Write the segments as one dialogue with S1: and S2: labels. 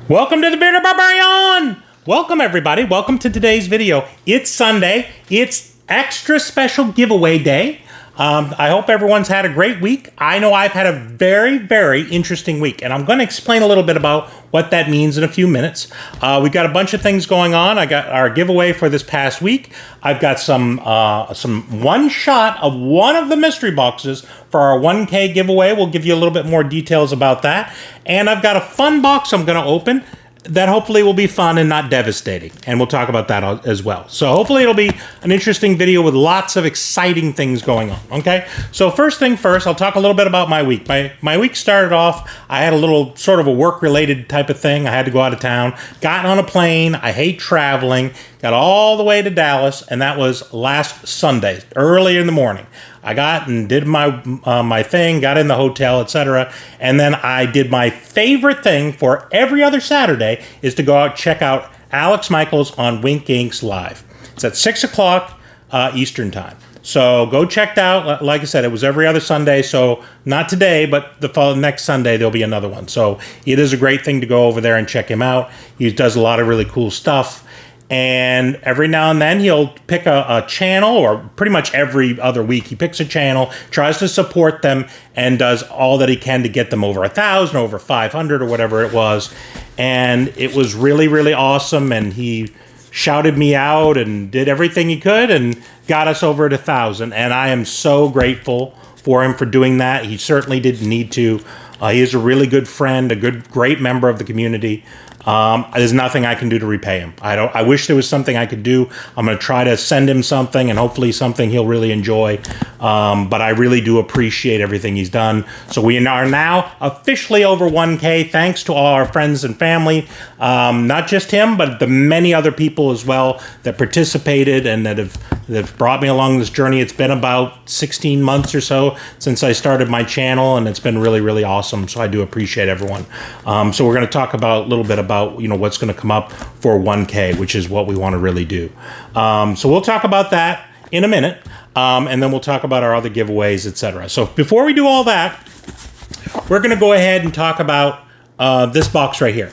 S1: Welcome to the Bearded Barbarian! Welcome everybody, welcome to today's video. It's Sunday, it's extra special giveaway day. I hope everyone's had a great week. I know I've had a very, very interesting week, and I'm going to explain a little bit about what that means in a few minutes. We've got a bunch of things going on. I got our giveaway for this past week. I've got some one shot of one of the mystery boxes for our 1K giveaway. We'll give you a little bit more details about that. And I've got a fun box I'm going to open that hopefully will be fun and not devastating. And we'll talk about that as well. So hopefully it'll be an interesting video with lots of exciting things going on, okay? So first thing first, I'll talk a little bit about my week. My week started off, I had a little sort of a work-related type of thing. I had to go out of town, got on a plane. I hate traveling, got all the way to Dallas, and that was last Sunday, early in the morning. I got and did my thing, got in the hotel, etc. And then I did my favorite thing for every other Saturday is to go out and check out Alex Michaels on Wink Inc.'s Live. It's at 6 o'clock Eastern Time. So go check it out. Like I said, it was every other Sunday. So not today, but the next Sunday, there'll be another one. So it is a great thing to go over there and check him out. He does a lot of really cool stuff. And every now and then he'll pick a channel, or pretty much every other week he picks a channel, tries to support them, and does all that he can to get them over 1,000, over 500, or whatever it was. And it was really, really awesome. And he shouted me out and did everything he could and got us over at 1,000. And I am so grateful for him for doing that. He certainly didn't need to. He is a really good friend, great member of the community. There's nothing I can do to repay him. I wish there was something I could do. I'm going to try to send him something, and hopefully something he'll really enjoy. But I really do appreciate everything he's done. So we are now officially over 1K, thanks to all our friends and family. Not just him, but the many other people as well that participated and that have brought me along this journey. It's been about 16 months or so since I started my channel, and it's been really, really awesome. So I do appreciate everyone. So we're going to talk about a little bit about what's going to come up for 1K, which is what we want to really do. So we'll talk about that in a minute, and then we'll talk about our other giveaways, etc. So before we do all that, we're going to go ahead and talk about this box right here.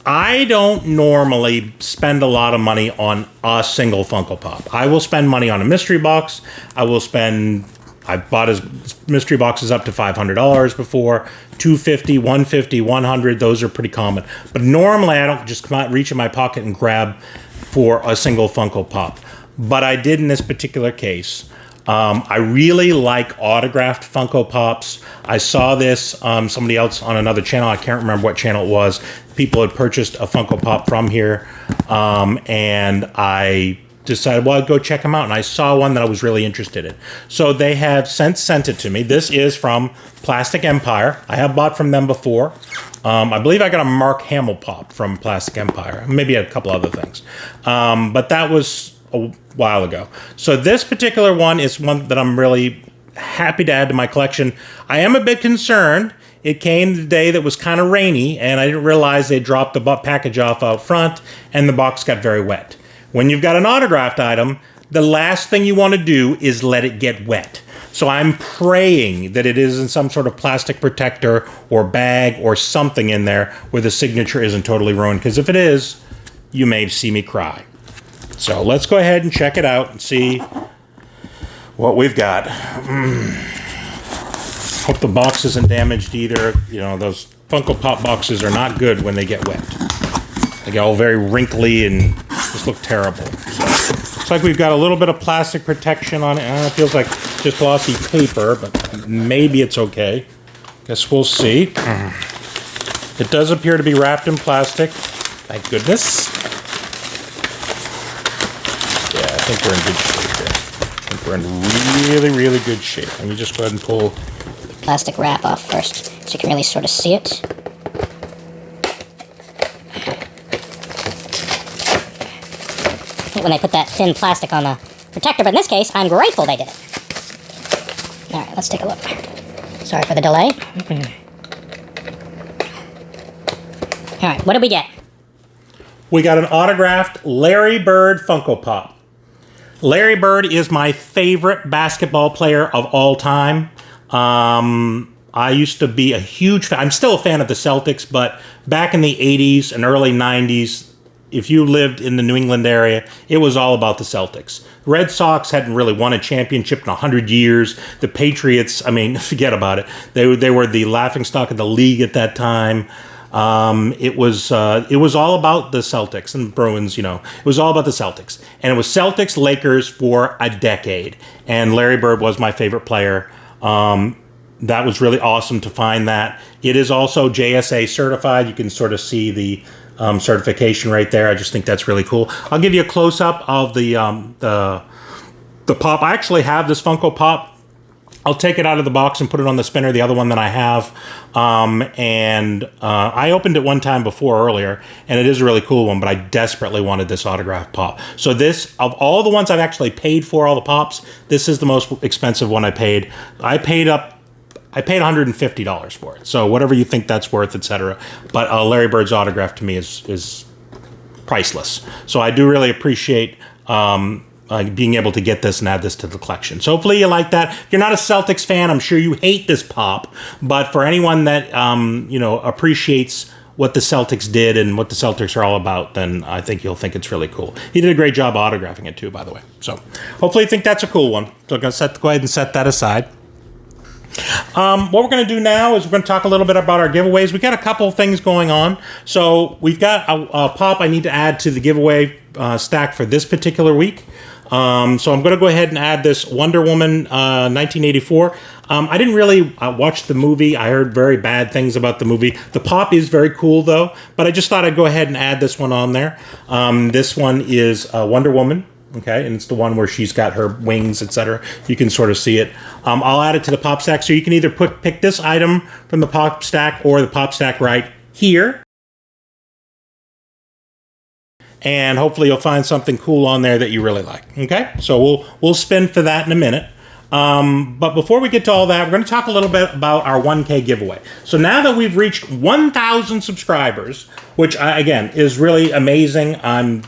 S1: I don't normally spend a lot of money on a single Funko Pop. I will spend money on a mystery box. I bought his mystery boxes up to $500 before, $250, $150, $100. Those are pretty common. But normally I don't just come out, reach in my pocket and grab for a single Funko Pop. But I did in this particular case. I really like autographed Funko Pops. I saw this, somebody else on another channel, I can't remember what channel it was. People had purchased a Funko Pop from here, and I decided, well, I'd go check them out, and I saw one that I was really interested in. So they have sent it to me. This is from Plastic Empire. I have bought from them before. I believe I got a Mark Hamill Pop from Plastic Empire, maybe a couple other things. But that was a while ago. So this particular one is one that I'm really happy to add to my collection. I am a bit concerned. It came the day that was kind of rainy, and I didn't realize they dropped the package off out front, and the box got very wet. When you've got an autographed item, the last thing you want to do is let it get wet. So I'm praying that it is in some sort of plastic protector or bag or something in there where the signature isn't totally ruined, because if it is, you may see me cry. So let's go ahead and check it out and see what we've got. Hope the box isn't damaged either. Those Funko Pop boxes are not good when they get wet. They get all very wrinkly and just look terrible. So looks like we've got a little bit of plastic protection on it. It feels like just glossy paper, but maybe it's okay. Guess we'll see. It does appear to be wrapped in plastic. Thank goodness. Yeah, I think we're in good shape here. I think we're in really, really good shape. Let me just go ahead and pull
S2: the plastic wrap off first, so you can really sort of see it. When they put that thin plastic on the protector, but in this case, I'm grateful they did it. All right, let's take a look. Sorry for the delay. All right, what did we get?
S1: We got an autographed Larry Bird Funko Pop. Larry Bird is my favorite basketball player of all time. I used to be a huge fan. I'm still a fan of the Celtics, but back in the 80s and early 90s, if you lived in the New England area, it was all about the Celtics. Red Sox hadn't really won a championship in 100 years. The Patriots, I mean, forget about it. They were the laughingstock of the league at that time. It was all about the Celtics and Bruins, you know. It was all about the Celtics. And it was Celtics, Lakers for a decade. And Larry Bird was my favorite player. That was really awesome to find that. It is also JSA certified. You can sort of see the certification right there. I just think that's really cool. I'll give you a close-up of the pop. I actually have this Funko Pop. I'll take it out of the box and put it on the spinner, the other one that I have. I opened it one time before earlier, and it is a really cool one, but I desperately wanted this autographed pop. So this, of all the ones I've actually paid for, all the pops, this is the most expensive one I paid. I paid $150 for it. So whatever you think that's worth, etc. But Larry Bird's autograph to me is priceless. So I do really appreciate being able to get this and add this to the collection. So hopefully you like that. If you're not a Celtics fan, I'm sure you hate this pop. But for anyone that appreciates what the Celtics did and what the Celtics are all about, then I think you'll think it's really cool. He did a great job autographing it too, by the way. So hopefully you think that's a cool one. So I'm going to go ahead and set that aside. What we're going to do now is we're going to talk a little bit about our giveaways. We've got a couple of things going on. So we've got a pop I need to add to the giveaway stack for this particular week. So I'm going to go ahead and add this Wonder Woman 1984. I didn't really watch the movie. I heard very bad things about the movie. The pop is very cool, though. But I just thought I'd go ahead and add this one on there. This one is Wonder Woman. Okay, and it's the one where she's got her wings, etc. You can sort of see it. I'll add it to the pop stack, so you can either pick this item from the pop stack or the pop stack right here. And hopefully you'll find something cool on there that you really like. Okay, so we'll spin for that in a minute. But before we get to all that, we're going to talk a little bit about our 1K giveaway. So now that we've reached 1,000 subscribers, which again is really amazing. I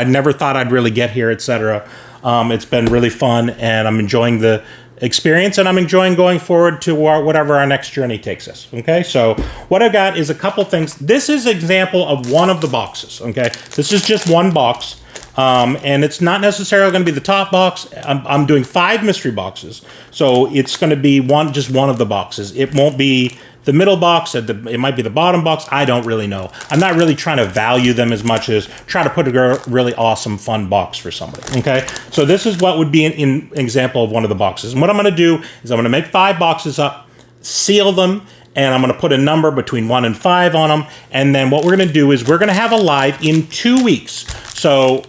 S1: never thought I'd really get here, etc. It's been really fun, and I'm enjoying the experience, and I'm enjoying going forward to whatever our next journey takes us. Okay, so what I've got is a couple things. This is an example of one of the boxes. Okay, this is just one box, and it's not necessarily going to be the top box. I'm doing 5 mystery boxes, so it's going to be just one of the boxes. It won't be the middle box, it might be the bottom box. I don't really know. I'm not really trying to value them as much as try to put a really awesome, fun box for somebody. Okay, so this is what would be an example of one of the boxes. And what I'm going to do is I'm going to make 5 boxes up, seal them, and I'm going to put a number between 1 and 5 on them. And then what we're going to do is we're going to have a live in 2 weeks. So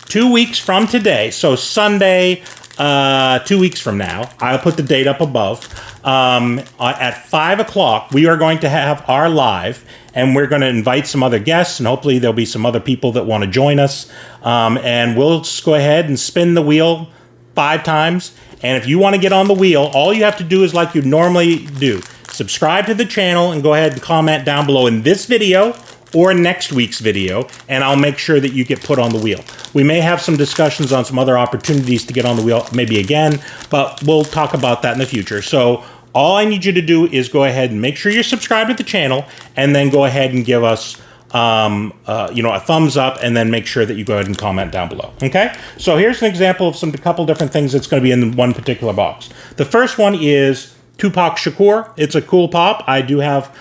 S1: 2 weeks from today, so Sunday, 2 weeks from now, I'll put the date up above. At 5 o'clock, we are going to have our live, and we're going to invite some other guests, and hopefully there'll be some other people that want to join us. And we'll just go ahead and spin the wheel 5 times. And if you want to get on the wheel, all you have to do is like you normally do. Subscribe to the channel and go ahead and comment down below in this video or next week's video, and I'll make sure that you get put on the wheel. We may have some discussions on some other opportunities to get on the wheel, maybe again, but we'll talk about that in the future. So all I need you to do is go ahead and make sure you're subscribed to the channel, and then go ahead and give us a thumbs up, and then make sure that you go ahead and comment down below. Okay? So here's an example of a couple different things that's going to be in one particular box. The first one is Tupac Shakur. It's a cool pop. I do have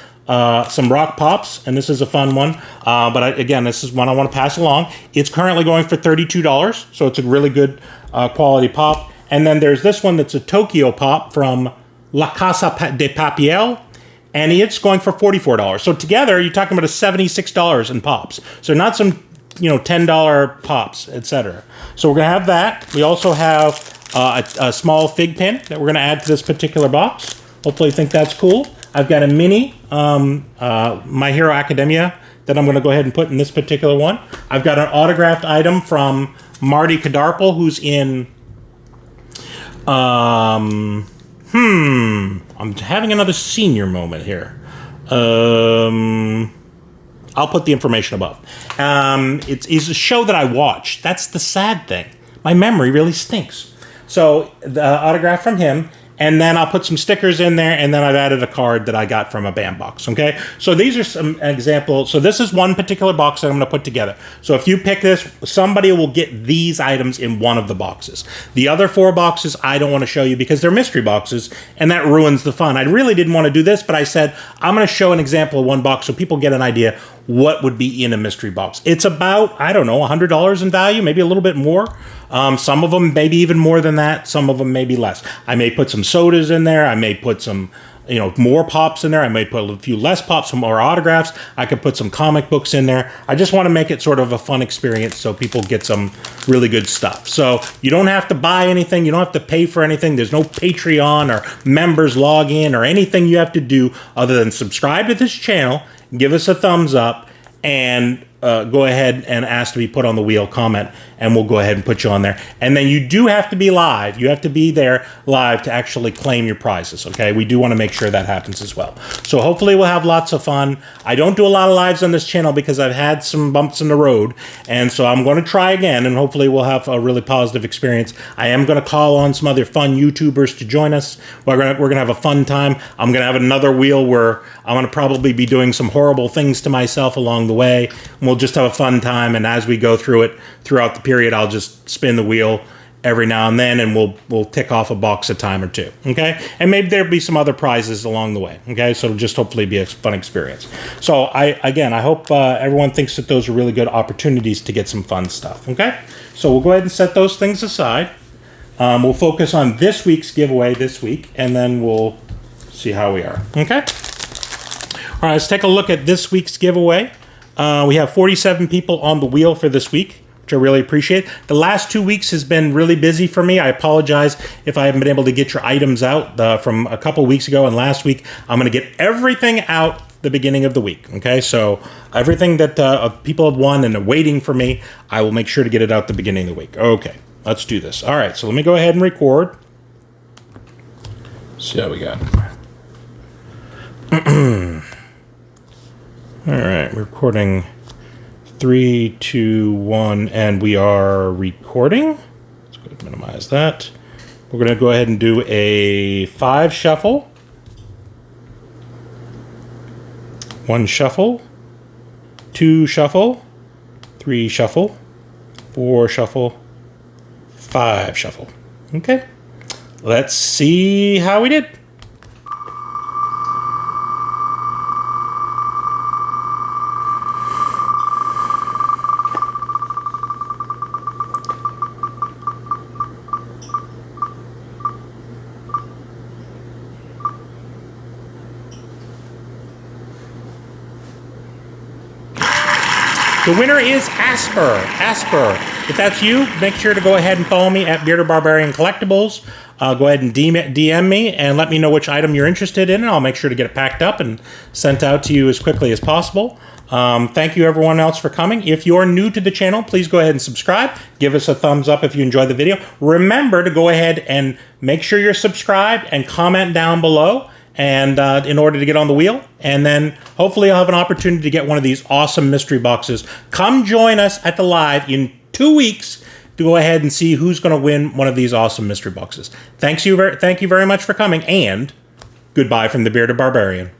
S1: some rock pops, and this is a fun one. But again, this is one I want to pass along. It's currently going for $32, so it's a really good quality pop. And then there's this one that's a Tokyo pop from La Casa de Papel, and it's going for $44. So together, you're talking about $76 in pops. So not some, $10 pops, etc. So we're gonna have that. We also have a small fig pin that we're gonna add to this particular box. Hopefully, you think that's cool. I've got a mini My Hero Academia that I'm going to go ahead and put in this particular one. I've got an autographed item from Marty Kadarpal, who's in... I'm having another senior moment here. I'll put the information above. It's a show that I watched. That's the sad thing. My memory really stinks. So the autograph from him. and then I'll put some stickers in there, and then I've added a card that I got from a BAM box, okay? So these are some examples. So this is one particular box that I'm going to put together. So if you pick this, somebody will get these items in one of the boxes. The other 4 boxes I don't want to show you because they're mystery boxes, and that ruins the fun. I really didn't want to do this, but I said I'm going to show an example of one box so people get an idea what would be in a mystery box. It's about, I don't know, $100 in value, maybe a little bit more. Some of them maybe even more than that. Some of them maybe less. I may put some sodas in there. I may put some, more pops in there. I may put a few less pops, some more autographs. I could put some comic books in there. I just want to make it sort of a fun experience so people get some really good stuff. So you don't have to buy anything. You don't have to pay for anything. There's no Patreon or members login or anything you have to do other than subscribe to this channel, give us a thumbs up, and go ahead and ask to be put on the wheel, comment, and we'll go ahead and put you on there. And then you do have to be live. You have to be there live to actually claim your prizes, okay? We do want to make sure that happens as well. So hopefully we'll have lots of fun. I don't do a lot of lives on this channel because I've had some bumps in the road, and so I'm going to try again, and hopefully we'll have a really positive experience. I am going to call on some other fun YouTubers to join us. We're going to have a fun time. I'm going to have another wheel where I'm going to probably be doing some horrible things to myself along the way. We'll just have a fun time, and as we go through it, throughout the period, I'll just spin the wheel every now and then, and we'll tick off a box a time or two, okay? And maybe there'll be some other prizes along the way, okay? So it'll just hopefully be a fun experience. So I hope everyone thinks that those are really good opportunities to get some fun stuff, okay? So we'll go ahead and set those things aside. We'll focus on this week's giveaway this week, and then we'll see how we are, okay? All right, let's take a look at this week's giveaway. We have 47 people on the wheel for this week, which I really appreciate. The last 2 weeks has been really busy for me. I apologize if I haven't been able to get your items out from a couple weeks ago and last week. I'm going to get everything out the beginning of the week, okay? So everything that people have won and are waiting for me, I will make sure to get it out the beginning of the week. Okay, let's do this. All right, so let me go ahead and record. See how we got. All right, we're recording 3, 2, 1, and we are recording. Let's go ahead and minimize that. We're going to go ahead and do a 5 shuffle. 1 shuffle. 2 shuffle. 3 shuffle. 4 shuffle. 5 shuffle. Okay. Let's see how we did. The winner is Asper. If that's you, make sure to go ahead and follow me at Bearded Barbarian Collectibles. Go ahead and DM me and let me know which item you're interested in, and I'll make sure to get it packed up and sent out to you as quickly as possible. Thank you everyone else for coming. If you're new to the channel, please go ahead and subscribe. Give us a thumbs up if you enjoyed the video. Remember to go ahead and make sure you're subscribed and comment down below, and in order to get on the wheel, and then hopefully I'll have an opportunity to get one of these awesome mystery boxes. Come join us at the live in 2 weeks to go ahead and see who's going to win one of these awesome mystery boxes. Thank you very much for coming, and goodbye from the Bearded Barbarian.